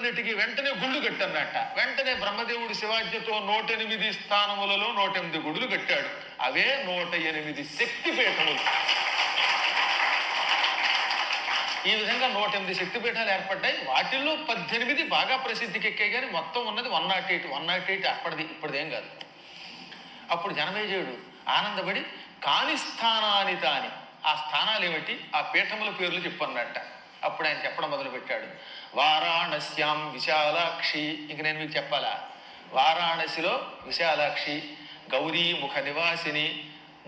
వీటన్నిటికీ వెంటనే గుళ్ళు కట్టన్నట్ట. వెంటనే బ్రహ్మదేవుడు శివాజ్ఞతో 108 స్థానములలో 108 గుడులు కట్టాడు. అవే 108 శక్తిపీఠములు. ఈ విధంగా 108 శక్తిపీఠాలు ఏర్పడ్డాయి. వాటిల్లో 18 బాగా ప్రసిద్ధికి ఎక్కాయి, కానీ మొత్తం ఉన్నది 108 అప్పటిది ఇప్పటిదేం కాదు. అప్పుడు జనమేజయుడు ఆనందపడి కాని స్థానాని తాని, ఆ స్థానాలు ఏమిటి, ఆ పీఠముల పేర్లు చెప్పన్నట్ట. అప్పుడు ఆయన చెప్పడం మొదలుపెట్టాడు. వారాణస్యాం విశాలాక్షి. ఇంక నేను మీకు చెప్పాలా? వారాణసిలో విశాలాక్షి, గౌరీ ముఖ నివాసిని,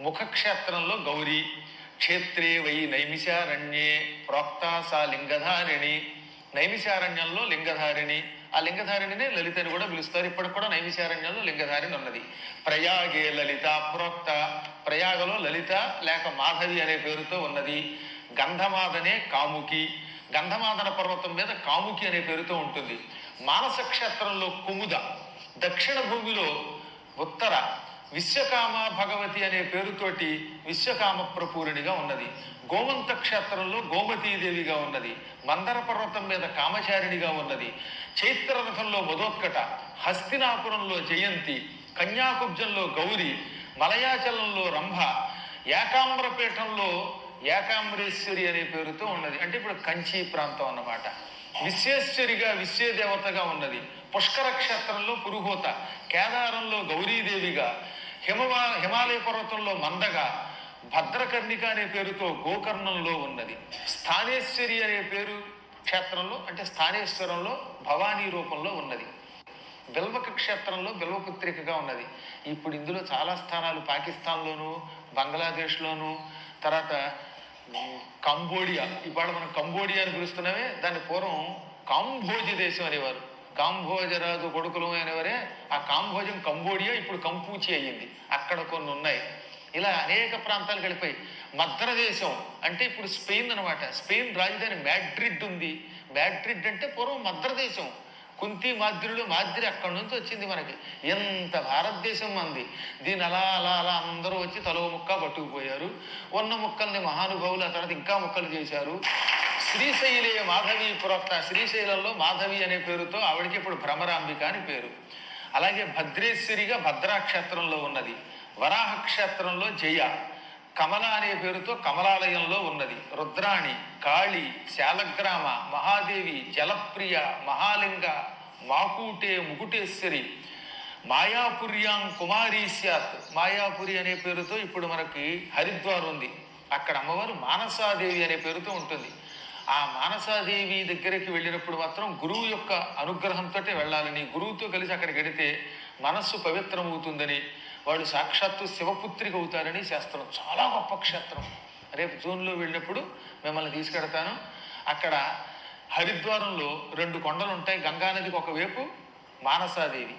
ముఖక్షేత్రంలో గౌరీ, క్షేత్రే వై నైమిషారణ్యే ప్రోక్తా సా లింగధారిణి. నైమిషారణ్యంలో లింగధారిణి, ఆ లింగధారిణినే లలితని కూడా పిలుస్తారు. ఇప్పటికి కూడా నైమిషారణ్యంలో లింగధారిణి ఉన్నది. ప్రయాగే లలిత ప్రోక్త, ప్రయాగలో లలిత లేక మాధవి అనే పేరుతో ఉన్నది. గంధమాదనే కాముకి, గంధమాదన పర్వతం మీద కాముకి అనే పేరుతో ఉంటుంది. మానస క్షేత్రంలో కుముద, దక్షిణ భూమిలో ఉత్తర విశ్వకామ భగవతి అనే పేరుతోటి విశ్వకామ ప్రపూరిణిగా ఉన్నది. గోమంత క్షేత్రంలో గోమతీదేవిగా ఉన్నది. మందర పర్వతం మీద కామచారిణిగా ఉన్నది. చైత్రరథంలో మధోత్కట, హస్తినాపురంలో జయంతి, కన్యాకుబ్జంలో గౌరి, మలయాచలంలో రంభ, ఏకామ్రపీఠంలో ఏకాంబరేశ్వరి అనే పేరుతో ఉన్నది. అంటే ఇప్పుడు కంచి ప్రాంతం అన్నమాట. విశ్వేశ్వరిగా విశ్వేదేవతగా ఉన్నది. పుష్కర క్షేత్రంలో పురుహోత, కేదారంలో గౌరీదేవిగా, హిమాలయ పర్వతంలో మందగా, భద్రకర్ణిక అనే పేరుతో గోకర్ణంలో ఉన్నది. స్థానేశ్వరి అనే పేరు క్షేత్రంలో అంటే స్థానేశ్వరంలో భవానీ రూపంలో ఉన్నది. బిల్వక క్షేత్రంలో బిల్వపుత్రికగా ఉన్నది. ఇప్పుడు ఇందులో చాలా స్థానాలు పాకిస్తాన్లోను, బంగ్లాదేశ్లోను, తర్వాత కంబోడియా, ఇవాళ మనం కంబోడియా అని పిలుస్తున్నామే, దాని పూర్వం కాంభోజ దేశం అనేవారు. కాంభోజరాజు కొడుకులు అనేవారే. ఆ కాంభోజం కంబోడియా ఇప్పుడు కంపూచి అయ్యింది. అక్కడ కొన్ని ఉన్నాయి. ఇలా అనేక ప్రాంతాలకు వెళ్ళిపోయి మద్రదేశం అంటే ఇప్పుడు స్పెయిన్ అనమాట. స్పెయిన్ రాజధాని మ్యాడ్రిడ్ ఉంది. మ్యాడ్రిడ్ అంటే పూర్వం మద్రదేశం. కుంతి మాద్రులు మాద్రి అక్కడి నుంచి వచ్చింది మనకి. ఎంత భారతదేశం మంది. దీని అలా అలా అలా అందరూ వచ్చి తలో ముక్క పట్టుకుపోయారు. ఉన్న ముక్కల్ని మహానుభావులు ఆ తర్వాత ఇంకా ముక్కలు చేశారు. శ్రీశైలే మాధవి ప్రోక్త, శ్రీశైలంలో మాధవి అనే పేరుతో ఆవిడికి ఇప్పుడు భ్రమరాంబిక అని పేరు. అలాగే భద్రేశ్వరిగా భద్రాక్షేత్రంలో ఉన్నది. వరాహ క్షేత్రంలో జయ, కమల అనే పేరుతో కమలాలయంలో ఉన్నది. రుద్రాణి, కాళి, శాలగ్రామ, మహాదేవి, జలప్రియ, మహాలింగ, మాకూటే, ముకుటేశ్వరి, మాయాపుర్యాం కుమారీ స్యాత్, మాయాపురి అనే పేరుతో ఇప్పుడు మనకి హరిద్వార్ ఉంది. అక్కడ అమ్మవారు మానసాదేవి అనే పేరుతో ఉంటుంది. ఆ మానసాదేవి దగ్గరికి వెళ్ళినప్పుడు మాత్రం గురువు యొక్క అనుగ్రహంతో వెళ్ళాలని, గురువుతో కలిసి అక్కడికి వెడితే మనస్సు పవిత్రమవుతుందని, వాడు సాక్షాత్తు శివపుత్రిక అవుతారని శాస్త్రం. చాలా గొప్ప క్షేత్రం. రేపు జూన్లో వెళ్ళినప్పుడు మిమ్మల్ని తీసుకెడతాను. అక్కడ హరిద్వారంలో 2 కొండలు ఉంటాయి. గంగానదికి ఒకవైపు మానసాదేవి,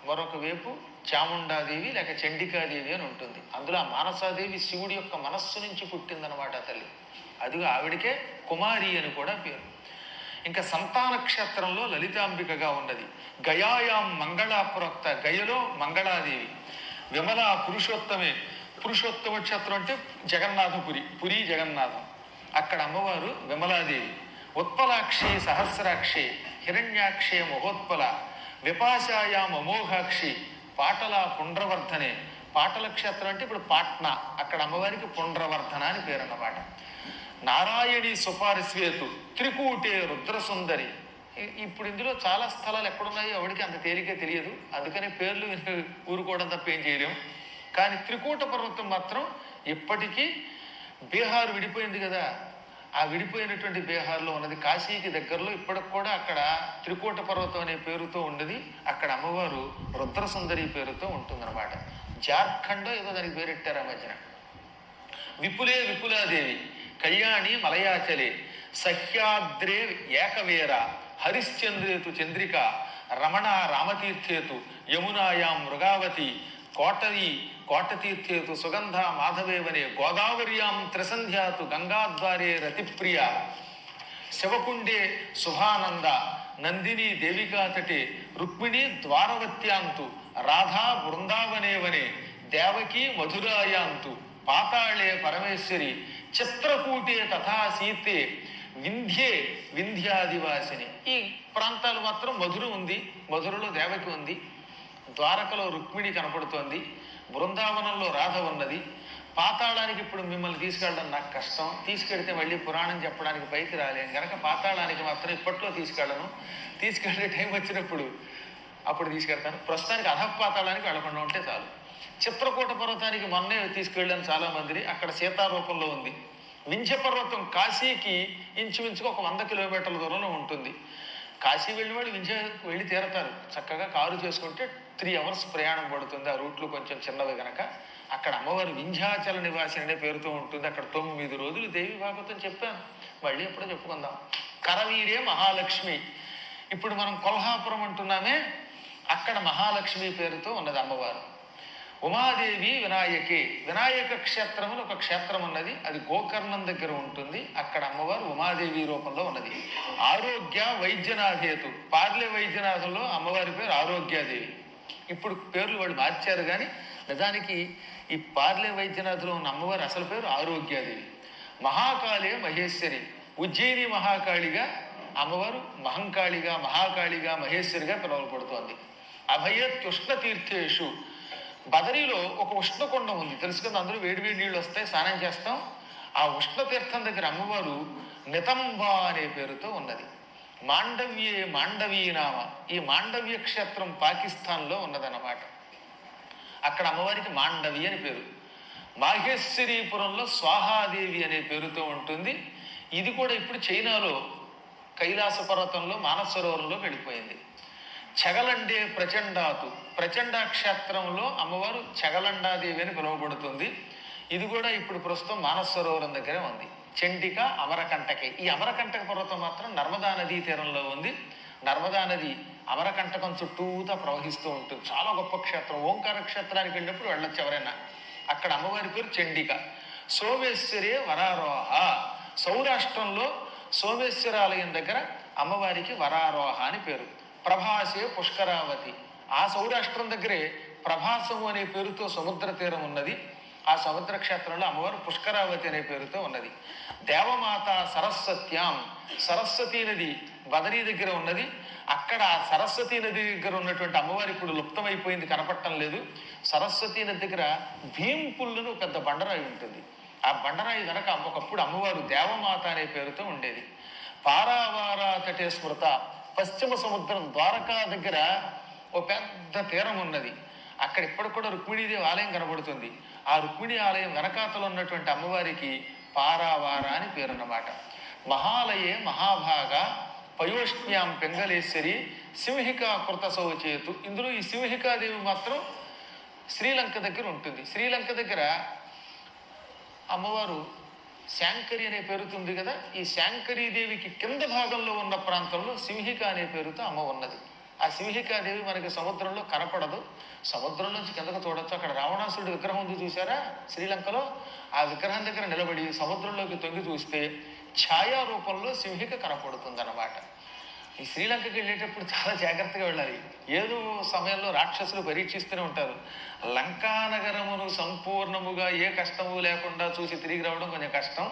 మరొక వైపు చాముండాదేవి లేక చండికాదేవి అని ఉంటుంది. అందులో ఆ మానసాదేవి శివుడి యొక్క మనస్సు నుంచి పుట్టిందనమాట తల్లి. అదిగో ఆవిడికే కుమారి అని కూడా పేరు. ఇంకా సంతాన క్షేత్రంలో లలితాంబికగా ఉన్నది. గయాయాం మంగళా ప్రోక్త, గయలో మంగళాదేవి. విమల పురుషోత్తమే, పురుషోత్తమ క్షేత్రం అంటే జగన్నాథపురి, పురి జగన్నాథం. అక్కడ అమ్మవారు విమలాదేవి. ఉత్పలాక్షి సహస్రాక్షి, హిరణ్యాక్షే మహోత్పల, విపాశాయాం అమోఘాక్షి, పాటల పుండ్రవర్ధనే. పాటల క్షేత్రం అంటే ఇప్పుడు పాట్నా, అక్కడ అమ్మవారికి పుండ్రవర్ధన అని పేరు అన్నమాట. నారాయణి సుపార్శ్వేతు, త్రికూటే రుద్రసుందరి. ఇప్పుడు ఇందులో చాలా స్థలాలు ఎక్కడున్నాయో ఎవరికి అంత తేలికే తెలియదు. అందుకనే పేర్లు ఊరుకోవడం తప్ప ఏం చేయలేం. కానీ త్రికూట పర్వతం మాత్రం ఇప్పటికీ బీహార్ విడిపోయింది కదా, ఆ విడిపోయినటువంటి బీహార్లో ఉన్నది. కాశీకి దగ్గరలో ఇప్పటికి కూడా అక్కడ త్రికూట పర్వతం అనే పేరుతో ఉండేది. అక్కడ అమ్మవారు రుద్రసుందరి పేరుతో ఉంటుందన్నమాట. జార్ఖండ్ ఏదో దానికి పేరెట్టారు ఆ మధ్యన. విపులే విపులాదేవి, కళ్యాణి మలయాచలే, సహ్యాద్రే ఏకవేర, హరిశ్చంద్రేతు చంద్రిక, రమణ రామతీర్థేతు, యమునాయాం మృగావతి, కోటరి కోటతీర్థేతు, సుగంధ మాధవేవనే, గోదావర్యాం త్రిసంధ్యాతు, గంగాద్వారే రతిప్రియ, శివకుండే శుభానంద, నందిని దేవికాతటే, రుక్మిణి ద్వారవత్యాంతు, రాధా బృందావనేవనే, దేవకీ మధురాయాంతు, పాతాళే పరమేశ్వరి, చిత్రకూటే తథా సీతే, వింధ్యే వింధ్యాదివాసిని. ఈ ప్రాంతాలు మాత్రం మధుర ఉంది, మధురలో దేవకి ఉంది, ద్వారకలో రుక్మిణి కనపడుతోంది, బృందావనంలో రాధ ఉన్నది. పాతాళానికి ఇప్పుడు మిమ్మల్ని తీసుకెళ్ళడం నాకు కష్టం, తీసుకెడితే మళ్ళీ పురాణం చెప్పడానికి పైకి రాలేం కనుక పాతాళానికి మాత్రం ఇప్పట్లో తీసుకెళ్ళే టైం వచ్చినప్పుడు అప్పుడు తీసుకెళ్తాను. ప్రస్తుతానికి అధపాతాళానికి వెళ్లకుండా ఉంటే చాలు. చిత్రకూట పర్వతానికి మొన్నే తీసుకెళ్ళాను చాలామందిని, అక్కడ సీతారూపంలో ఉంది. వింధ్య పర్వతం కాశీకి ఇంచుమించుగా ఒక 100 కిలోమీటర్ల దూరంలో ఉంటుంది. కాశీ వెళ్ళి వాళ్ళు వింధ్యకు వెళ్ళి తీరతారు, చక్కగా కారు చేసుకుంటే 3 అవర్స్ ప్రయాణం పడుతుంది. ఆ రూట్లు కొంచెం చిన్నవి కనుక అక్కడ అమ్మవారు వింధ్యాచల నివాసి అనే పేరుతో ఉంటుంది. అక్కడ 9 రోజులు దేవి భాగవతం చెప్పాను, మళ్ళీ ఎప్పుడో చెప్పుకుందాం. కరవీరే మహాలక్ష్మి. ఇప్పుడు మనం కొల్హాపురం అంటున్నామే, అక్కడ మహాలక్ష్మి పేరుతో ఉన్నది అమ్మవారు. ఉమాదేవి వినాయకి, వినాయక క్షేత్రం అని ఒక క్షేత్రం ఉన్నది, అది గోకర్ణం దగ్గర ఉంటుంది. అక్కడ అమ్మవారు ఉమాదేవి రూపంలో ఉన్నది. ఆరోగ్య వైద్యనాథేతు, పార్లే వైద్యనాథంలో అమ్మవారి పేరు ఆరోగ్యాదేవి. ఇప్పుడు పేర్లు వాళ్ళు మార్చారు, కానీ నిజానికి ఈ పార్లే వైద్యనాథంలో ఉన్న అమ్మవారి అసలు పేరు ఆరోగ్యాదేవి. మహాకాళే మహేశ్వరి, ఉజ్జయిని మహాకాళిగా అమ్మవారు మహంకాళిగా, మహాకాళిగా, మహేశ్వరిగా పిలువబడుతోంది. అభయత్యుష్ణ తీర్థేషు, బదరీలో ఒక ఉష్ణకొండం ఉంది తెలుసు కదా, అందరూ వేడి నీళ్ళు వస్తాయి, స్నానం చేస్తాం. ఆ ఉష్ణతీర్థం దగ్గర అమ్మవారు నితంబ అనే పేరుతో ఉన్నది. మాండవ్యే మాండవీనామ, ఈ మాండవ్య క్షేత్రం పాకిస్తాన్లో ఉన్నదన్నమాట. అక్కడ అమ్మవారికి మాండవి అని పేరు. మాహేశ్వరీపురంలో స్వాహాదేవి అనే పేరుతో ఉంటుంది. ఇది కూడా ఇప్పుడు చైనాలో కైలాస పర్వతంలో మానసరోవరంలో వెళ్ళిపోయింది. చగలండే ప్రచండాతు, ప్రచండ క్షేత్రంలో అమ్మవారు చగలండాదేవి అని పిలువబడుతుంది. ఇది కూడా ఇప్పుడు ప్రస్తుతం మానసరోవరం దగ్గరే ఉంది. చండిక అమరకంటకి, ఈ అమరకంటక పర్వతం మాత్రం నర్మదా నదీ తీరంలో ఉంది. నర్మదా నది అమరకంటకం చుట్టూతా ప్రవహిస్తూ ఉంటుంది. చాలా గొప్ప క్షేత్రం. ఓంకార క్షేత్రానికి వెళ్ళినప్పుడు వెళ్ళొచ్చు ఎవరైనా. అక్కడ అమ్మవారి పేరు చండిక. సోమేశ్వరే వరారోహ, సౌరాష్ట్రంలో సోమేశ్వరాలయం దగ్గర అమ్మవారికి వరారోహ అని పేరు. ప్రభాసే పుష్కరావతి, ఆ సౌరాష్ట్రం దగ్గరే ప్రభాసము అనే పేరుతో సముద్ర తీరం ఉన్నది. ఆ సముద్ర క్షేత్రంలో అమ్మవారు పుష్కరావతి అనే పేరుతో ఉన్నది. దేవమాత సరస్వత్యాం, సరస్వతీ నది బదరీ దగ్గర ఉన్నది. అక్కడ ఆ సరస్వతీ నది దగ్గర ఉన్నటువంటి అమ్మవారు ఇప్పుడు లుప్తమైపోయింది, కనపడటం లేదు. సరస్వతీ నది దగ్గర భీంపుల్లును పెద్ద బండరాయి ఉంటుంది. ఆ బండరాయి కనుక ఒకప్పుడు అమ్మవారు దేవమాత అనే పేరుతో ఉండేది. పారావారా తటే స్మృత, పశ్చిమ సముద్రం ద్వారకా దగ్గర ఓ పెద్ద తీరం ఉన్నది. అక్కడ ఇప్పటికి కూడా రుక్మిణీదేవి ఆలయం కనబడుతుంది. ఆ రుక్మిణి ఆలయం వెనకాతలో ఉన్నటువంటి అమ్మవారికి పారావార అని పేరున్నమాట. మహాలయే మహాభాగ పయోష్ణ్యాం పెంగళేశ్వరి సింహికా కృత శౌచేతు. ఇందులో ఈ సింహికాదేవి మాత్రం శ్రీలంక దగ్గర ఉంటుంది. శ్రీలంక దగ్గర అమ్మవారు శాంకరి అనే పేరుతో ఉంది కదా, ఈ శాంకరీదేవికి కింద భాగంలో ఉన్న ప్రాంతంలో సింహిక అనే పేరుతో అమ్మ ఉన్నది. ఆ సింహికాదేవి మనకి సముద్రంలో కనపడదు, సముద్రం నుంచి కిందకు చూడొచ్చు. అక్కడ రావణాసురుడి విగ్రహం ఉంది చూసారా శ్రీలంకలో, ఆ విగ్రహం దగ్గర నిలబడి సముద్రంలోకి తొంగి చూస్తే ఛాయా రూపంలో సింహిక కనపడుతుంది అన్నమాట. ఈ శ్రీలంకకి వెళ్ళేటప్పుడు చాలా జాగ్రత్తగా వెళ్ళాలి. ఏదో సమయంలో రాక్షసులు పరీక్షిస్తూనే ఉంటారు. లంకానగరమును సంపూర్ణముగా ఏ కష్టము లేకుండా చూసి తిరిగి రావడం కొంచెం కష్టం.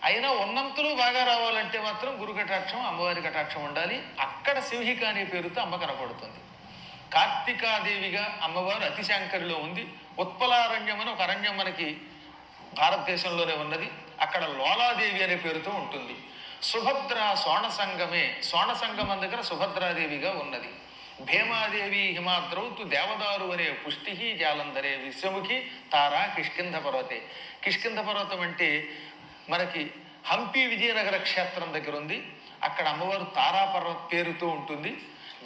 అయినా ఉన్నంతలో బాగా రావాలంటే మాత్రం గురు కటాక్షం, అమ్మవారి కటాక్షం ఉండాలి. అక్కడ సింహిక అనే పేరుతో అమ్మ కనపడుతుంది. కార్తికాదేవిగా అమ్మవారు అతిశాంకరిలో ఉంది. ఉత్పలారణ్యం అని ఒక అరణ్యం మనకి భారతదేశంలోనే ఉన్నది. అక్కడ లోలాదేవి అనే పేరుతో ఉంటుంది. సుభద్ర సోణసంగమే, సోణసంగమం దగ్గర సుభద్రాదేవిగా ఉన్నది. భీమాదేవి హిమాద్రౌతు దేవదారు అనే పుష్టి జాలంధరే విశ్వముఖి తారా కిష్కింధ పర్వతే. కిష్కింధ పర్వతం అంటే మనకి హంపి విజయనగర క్షేత్రం దగ్గర ఉంది. అక్కడ అమ్మవారు తారాపర్వత పేరుతో ఉంటుంది.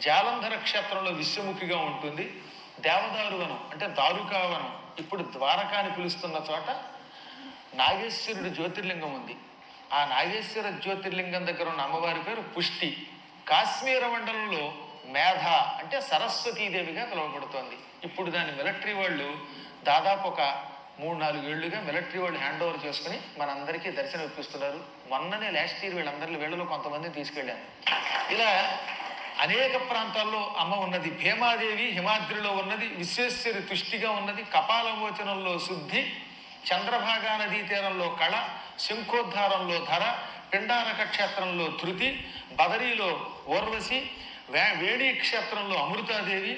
జాలంధర క్షేత్రంలో విశ్వముఖిగా ఉంటుంది. దేవదారు వనం అంటే దారుకావనం, ఇప్పుడు ద్వారకాని పిలుస్తున్న చోట నాగేశ్వరుడి జ్యోతిర్లింగం ఉంది. ఆ నాగేశ్వర జ్యోతిర్లింగం దగ్గర ఉన్న అమ్మవారి పేరు పుష్టి. కాశ్మీర మండలంలో మేధ అంటే సరస్వతీదేవిగా పిలువబడుతోంది. ఇప్పుడు దాన్ని మిలిటరీ వాళ్ళు దాదాపు ఒక 3-4 ఏళ్లుగా మిలిటరీ వాళ్ళు హ్యాండ్ ఓవర్ చేసుకుని మనందరికీ దర్శనం ఇప్పిస్తున్నారు. మొన్ననే లాస్ట్ ఇయర్ వీళ్ళలో కొంతమందిని తీసుకెళ్ళాను. ఇలా అనేక ప్రాంతాల్లో అమ్మ ఉన్నది. భీమాదేవి హిమాద్రిలో ఉన్నది. విశ్వేశ్వరి తుష్టిగా ఉన్నది. కపాలమోచనంలో శుద్ధి, చంద్రభాగా నదీ తీరంలో కళ, శంఖోద్ధారంలో ధర, పిండారక క్షేత్రంలో ధృతి, బదరీలో ఊర్వశి, వేణి క్షేత్రంలో అమృతాదేవి,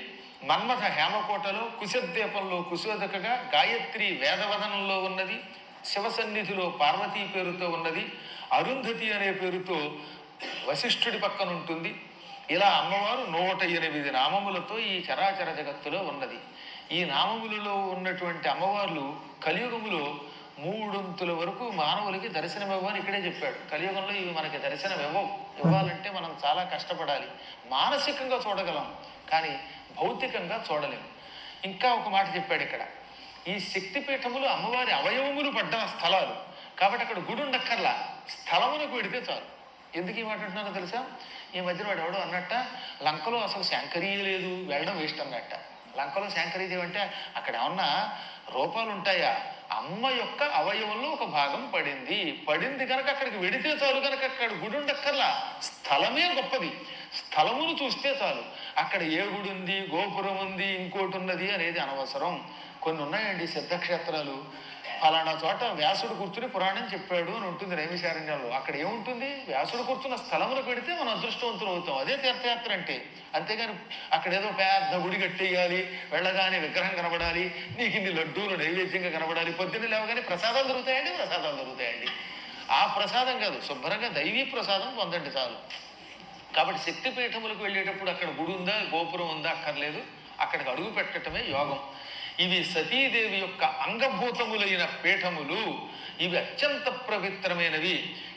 మన్మథ హేమకోటలో, కుశద్వీపంలో కుశోదకగా, గాయత్రి వేదవదనంలో ఉన్నది, శివసన్నిధిలో పార్వతీ పేరుతో ఉన్నది, అరుంధతి అనే పేరుతో వశిష్ఠుడి పక్కన ఉంటుంది. ఇలా అమ్మవారు 108 నామములతో ఈ చరాచర జగత్తులో ఉన్నది. ఈ నామములలో ఉన్నటువంటి అమ్మవార్లు కలియుగములో 3 వరకు మానవులకి దర్శనం ఇవ్వని ఇక్కడే చెప్పాడు. కలియుగంలో ఇవి మనకి దర్శనం ఇవ్వాలంటే మనం చాలా కష్టపడాలి. మానసికంగా చూడగలం కానీ భౌతికంగా చూడలేము. ఇంకా ఒక మాట చెప్పాడు ఇక్కడ, ఈ శక్తిపీఠములు అమ్మవారి అవయవములు పడ్డ స్థలాలు కాబట్టి అక్కడ గుడి ఉండక్కర్లా, స్థలమునకు వెడితే చాలు. ఎందుకు ఈ మాట అంటున్నారో తెలుసా? ఈ మధ్యన వాడు ఎవడో అన్నట్ట లంకలో అసలు శాంకరీయ లేదు, వెళ్ళడం వేస్ట్ అన్నట్ట. లంకలో శాంకరీదేవి అంటే అక్కడ ఏమన్నా రూపాలు ఉంటాయా? అమ్మ యొక్క అవయవంలో ఒక భాగం పడింది కనుక అక్కడికి వెడితే చాలు. కనుక అక్కడ గుడి ఉండక్కర్లా, స్థలమే గొప్పది. స్థలమును చూస్తే చాలు. అక్కడ ఏ గుడి ఉంది, గోపురం ఉంది, ఇంకోటి ఉన్నది అనేది అనవసరం. కొన్ని ఉన్నాయండి సిద్ధక్షేత్రాలు, ఫలానా చోట వ్యాసుడు కూర్చుని పురాణం చెప్పాడు అని ఉంటుంది నైమిషారణ్యంలో. అక్కడ ఏముంటుంది? వ్యాసుడు కూర్చున్న స్థలమును పెడితే మనం అదృష్టవంతులు అవుతాం. అదే తీర్థయాత్ర అంటే. అంతేగాని అక్కడ ఏదో పెద్ద గుడి కట్టేయాలి, వెళ్ళగానే విగ్రహం కనబడాలి, నీకు ఇన్ని లడ్డూలు నైవేద్యంగా కనబడాలి, పొద్దున్న లేవగానే ప్రసాదాలు దొరుకుతాయండి. ఆ ప్రసాదం కాదు, శుభ్రంగా దైవీ ప్రసాదం పొందండి చాలు. కాబట్టి శక్తిపీఠములకు వెళ్ళేటప్పుడు అక్కడ గుడి ఉందా, గోపురం ఉందా అక్కర్లేదు, అక్కడికి అడుగు పెట్టడమే యోగం. ఇవి సతీదేవి యొక్క అంగభూతములైన పీఠములు. ఇవి అత్యంత పవిత్రమైనవి.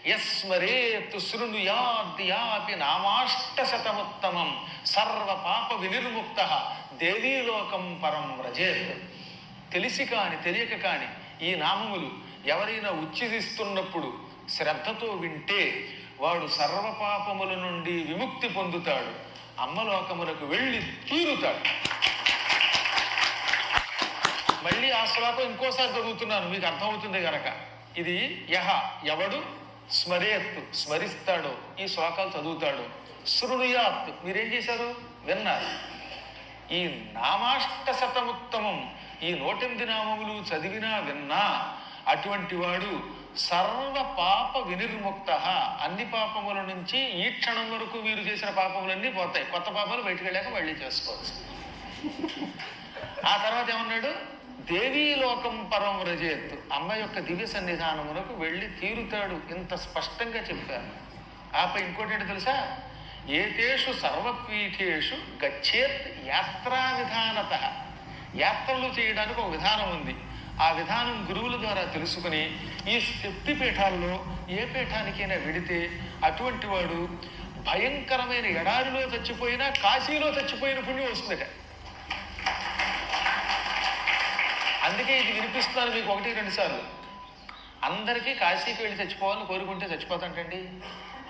యస్మరేతు శృణుయాద్యాపి నామాష్టశతముత్తమం సర్వ పాప వినిర్ముక్త దేవీలోకం పరం వ్రజేత్. తెలిసి కాని తెలియక కాని ఈ నామములు ఎవరైనా ఉచ్చిరిస్తున్నప్పుడు శ్రద్ధతో వింటే వాడు సర్వపాపముల నుండి విముక్తి పొందుతాడు, అమ్మలోకములకు వెళ్ళి తీరుతాడు. మళ్ళీ ఆ శ్లోకం ఇంకోసారి చదువుతున్నాను, మీకు అర్థమవుతుంది కనుక. ఇది ఎవడు స్మరేత్ స్మరిస్తాడో, ఈ శ్లోకాలు చదువుతాడు, శృణుయాత్ మీరేం చేశారు, విన్నారు. ఈ నామాష్టశతముత్తమం, ఈ 108 నామములు చదివినా విన్నా అటువంటి వాడు సర్వ పాప వినిర్ముక్త. అన్ని పాపముల నుంచి ఈ క్షణం వరకు మీరు చేసిన పాపములన్నీ పోతాయి. కొత్త పాపాలు బయటకు వెళ్ళాక మళ్ళీ చేసుకోవచ్చు. ఆ తర్వాత ఏమన్నాడు? దేవీలోకం పరం వ్రజేత్. అమ్మ యొక్క దివ్య సన్నిధానమునకు వెళ్ళి తీరుతాడు. ఇంత స్పష్టంగా చెప్పారు. ఆపై ఇంకోటి తెలుసా? ఏతేషు సర్వపీఠేషు గచ్చేత్ యాత్రా విధానత. యాత్రలు చేయడానికి ఒక విధానం ఉంది. ఆ విధానం గురువుల ద్వారా తెలుసుకుని ఈ శక్తి పీఠాల్లో ఏ పీఠానికైనా వెడితే అటువంటి వాడు భయంకరమైన ఎడారిలో చచ్చిపోయినా కాశీలో చచ్చిపోయిన పుణ్యం వస్తుందట. అందుకే ఇది వినిపిస్తున్నాను మీకు 1-2 సార్లు. అందరికీ కాశీకి వెళ్ళి చచ్చిపోవాలని కోరుకుంటే చచ్చిపోతాంటండి.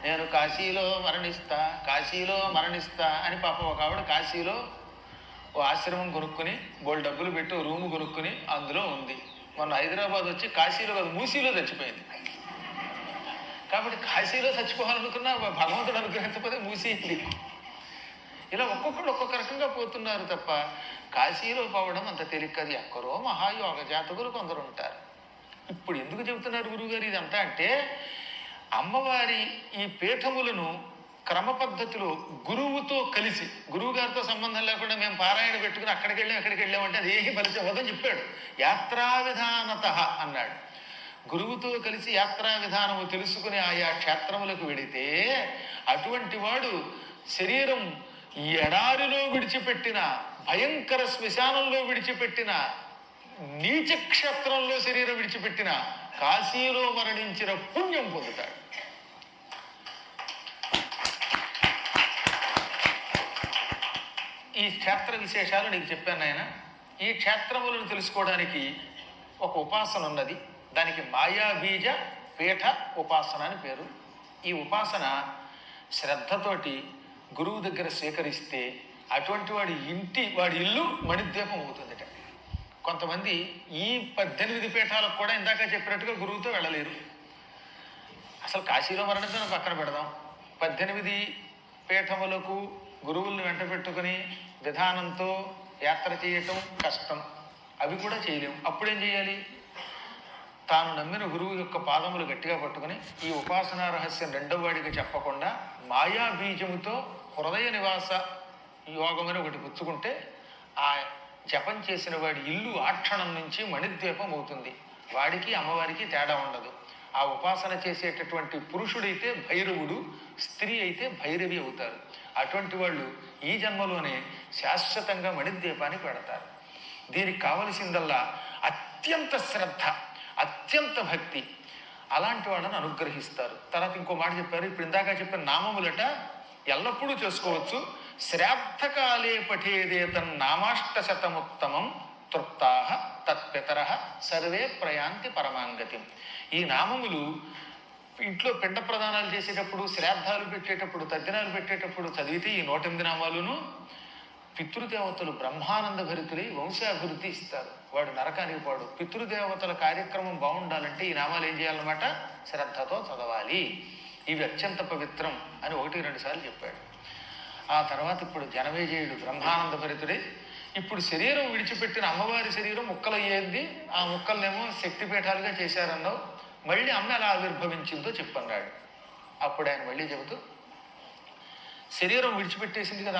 నేను కాశీలో మరణిస్తా అని పాపం ఒక ఆవిడ కాశీలో ఓ ఆశ్రమం కొనుక్కుని బోల్ డబ్బులు పెట్టి ఓ రూము కొనుక్కుని అందులో ఉంది. మొన్న హైదరాబాద్ వచ్చి కాశీలో కాదు మూసీలో చచ్చిపోయింది. కాబట్టి కాశీలో చచ్చిపోవాలనుకున్నా భగవంతుడు అనుగ్రహించకపోతే మూసీంది. ఇలా ఒక్కొక్కరు ఒక్కొక్క రకంగా పోతున్నారు తప్ప కాశీలో పోవడం అంత తేలికది. ఎక్కరో మహాయోగ జాతకులు కొందరు ఉంటారు. ఇప్పుడు ఎందుకు చెబుతున్నారు గురువుగారు ఇదంతా అంటే, అమ్మవారి ఈ పీఠములను క్రమ పద్ధతిలో గురువుతో కలిసి, గురువు గారితో సంబంధం లేకుండా మేము పారాయణ పెట్టుకుని ఎక్కడికి వెళ్ళామంటే అది ఏమీ ఫలించవద్దని చెప్పాడు. యాత్రా విధానత అన్నాడు. గురువుతో కలిసి యాత్రా విధానము తెలుసుకుని ఆయా క్షేత్రములకు వెడితే అటువంటి వాడు శరీరం ఎడారిలో విడిచిపెట్టిన, భయంకర శ్మశానంలో విడిచిపెట్టిన, నీచ క్షేత్రంలో శరీరం విడిచిపెట్టిన, కాశీలో మరణించిన పుణ్యం పొందుతాడు. ఈ క్షేత్ర విశేషాలు నీకు చెప్పాను నాయన. ఈ క్షేత్రములను తెలుసుకోవడానికి ఒక ఉపాసన ఉన్నది. దానికి మాయాబీజ పీఠ ఉపాసన అని పేరు. ఈ ఉపాసన శ్రద్ధతోటి గురువు దగ్గర స్వీకరిస్తే అటువంటి వాడి ఇల్లు మణిద్వీపం అవుతుందట. కొంతమంది ఈ 18 పీఠాలకు కూడా ఇందాక చెప్పినట్టుగా గురువుతో వెళ్ళలేరు. అసలు కాశీలో మరణించడం పక్కన పెడదాం, 18 పీఠములకు గురువుల్ని వెంట పెట్టుకుని విధానంతో యాత్ర చేయటం కష్టం. అవి కూడా చేయలేము. అప్పుడేం చేయాలి? తాను నమ్మిన గురువు యొక్క పాదములు గట్టిగా పట్టుకుని ఈ ఉపాసనా రహస్యం రెండవ వాడికి చెప్పకుండా మాయా బీజముతో హృదయ నివాస యోగమని ఒకటి పుచ్చుకుంటే ఆ జపం చేసిన వాడి ఇల్లు ఆ క్షణం నుంచి మణిద్వీపం అవుతుంది. వాడికి అమ్మవారికి తేడా ఉండదు. ఆ ఉపాసన చేసేటటువంటి పురుషుడైతే భైరవుడు, స్త్రీ అయితే భైరవి అవుతారు. అటువంటి వాళ్ళు ఈ జన్మలోనే శాశ్వతంగా మణిద్వీపానికి పెడతారు. దీనికి కావలసిందల్లా అత్యంత శ్రద్ధ, అత్యంత భక్తి. అలాంటి వాళ్ళని అనుగ్రహిస్తారు. తర్వాత ఇంకో మాట చెప్పారు, ఇప్పుడు ఇందాక చెప్పిన నామములట ఎల్లప్పుడూ చేసుకోవచ్చు. శ్రాద్ధకాలే పఠేదేతన్ నామాష్టశతముత్తమం తృప్తాహ తత్పితర సర్వే ప్రయాంతి పరమాంగతి. ఈ నామములు ఇంట్లో పిండ ప్రదానాలు చేసేటప్పుడు, శ్రాద్ధాలు పెట్టేటప్పుడు, తద్దినాలు పెట్టేటప్పుడు చదివితే ఈ 108 నామాలును పితృదేవతలు బ్రహ్మానంద భరితులై వంశాభివృద్ధి ఇస్తారు. వాడు నరకానికి పోడు. పితృదేవతల కార్యక్రమం బాగుండాలంటే ఈ నామాలు ఏం చేయాలన్నమాట? శ్రద్ధతో చదవాలి. ఇవి అత్యంత పవిత్రం అని 1-2 సార్లు చెప్పాడు. ఆ తర్వాత ఇప్పుడు జనమేజయుడు బ్రహ్మానంద భరితుడై ఇప్పుడు శరీరం విడిచిపెట్టిన అమ్మవారి శరీరం ముక్కలయ్యేది. ఆ ముక్కలనేమో శక్తిపీఠాలుగా చేశారన్నావు. మళ్ళీ అమ్మ ఎలా ఆవిర్భవించిందో చెప్పన్నాడు. అప్పుడు ఆయన మళ్ళీ చెబుతూ శరీరం విడిచిపెట్టేసింది కదా